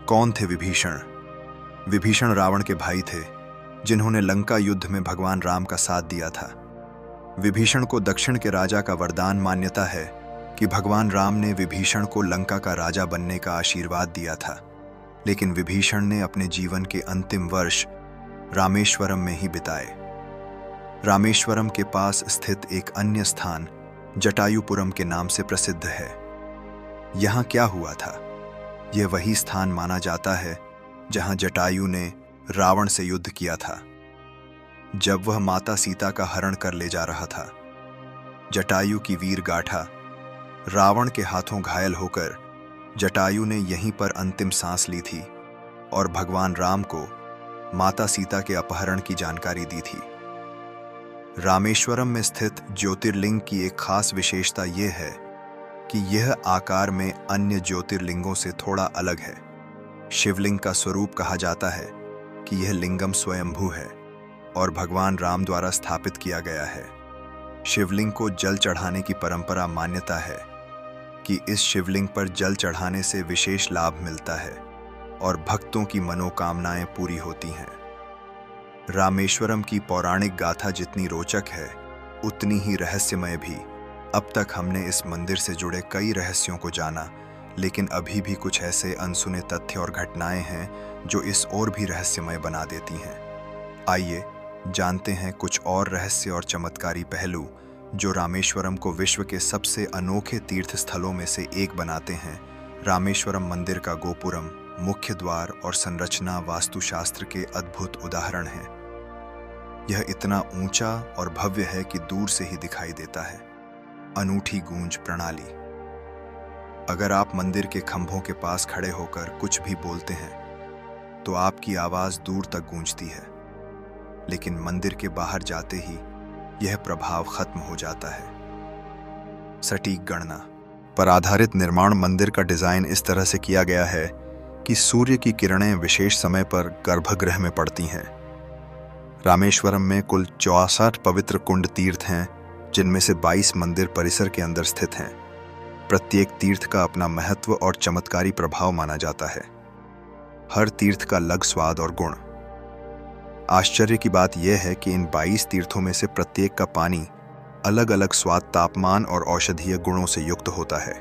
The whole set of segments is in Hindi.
कौन थे विभीषण? विभीषण रावण के भाई थे, जिन्होंने लंका युद्ध में भगवान राम का साथ दिया था। विभीषण को दक्षिण के राजा का वरदान मान्यता है कि भगवान राम ने विभीषण को लंका का राजा बनने का आशीर्वाद दिया था, लेकिन विभीषण ने अपने जीवन के अंतिम वर्ष रामेश्वरम में ही बिताए। रामेश्वरम के पास स्थित एक अन्य स्थान जटायुपुरम के नाम से प्रसिद्ध है। यहाँ क्या हुआ था? यह वही स्थान माना जाता है जहाँ जटायु ने रावण से युद्ध किया था, जब वह माता सीता का हरण कर ले जा रहा था। जटायु की वीर गाथा रावण के हाथों घायल होकर जटायु ने यहीं पर अंतिम सांस ली थी और भगवान राम को माता सीता के अपहरण की जानकारी दी थी। रामेश्वरम में स्थित ज्योतिर्लिंग की एक खास विशेषता यह है कि यह आकार में अन्य ज्योतिर्लिंगों से थोड़ा अलग है। शिवलिंग का स्वरूप कहा जाता है कि यह लिंगम स्वयंभू है और भगवान राम द्वारा स्थापित किया गया है। शिवलिंग को जल चढ़ाने की परंपरा मान्यता है कि इस शिवलिंग पर जल चढ़ाने से विशेष लाभ मिलता है और भक्तों की मनोकामनाएं पूरी होती हैं। रामेश्वरम की पौराणिक गाथा जितनी रोचक है, उतनी ही रहस्यमय भी। अब तक हमने इस मंदिर से जुड़े कई रहस्यों को जाना, लेकिन अभी भी कुछ ऐसे अनसुने तथ्य और घटनाएं हैं जो इस और भी रहस्यमय बना देती हैं। आइए जानते हैं कुछ और रहस्य और चमत्कारी पहलू जो रामेश्वरम को विश्व के सबसे अनोखे तीर्थ स्थलों में से एक बनाते हैं। रामेश्वरम मंदिर का गोपुरम, मुख्य द्वार और संरचना वास्तुशास्त्र के अद्भुत उदाहरण हैं। यह इतना ऊंचा और भव्य है कि दूर से ही दिखाई देता है। अनूठी गूंज प्रणाली। अगर आप मंदिर के खंभों के पास खड़े होकर कुछ भी बोलते हैं तो आपकी आवाज दूर तक गूंजती है, लेकिन मंदिर के बाहर जाते ही यह प्रभाव खत्म हो जाता है। सटीक गणना पर आधारित निर्माण मंदिर का डिजाइन इस तरह से किया गया है कि सूर्य की किरणें विशेष समय पर गर्भगृह में पड़ती हैं। रामेश्वरम में कुल 64 पवित्र कुंड तीर्थ हैं, जिनमें से 22 मंदिर परिसर के अंदर स्थित हैं। प्रत्येक तीर्थ का अपना महत्व और चमत्कारी प्रभाव माना जाता है। हर तीर्थ का अलग स्वाद और गुण। आश्चर्य की बात यह है कि इन 22 तीर्थों में से प्रत्येक का पानी अलग अलग स्वाद, तापमान और औषधीय गुणों से युक्त होता है।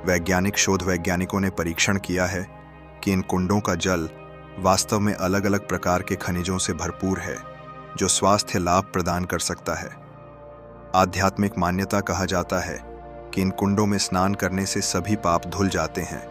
वैज्ञानिक शोध वैज्ञानिकों ने परीक्षण किया है कि इन कुंडों का जल वास्तव में अलग अलग प्रकार के खनिजों से भरपूर है, जो स्वास्थ्य लाभ प्रदान कर सकता है। आध्यात्मिक मान्यता कहा जाता है कि इन कुंडों में स्नान करने से सभी पाप धुल जाते हैं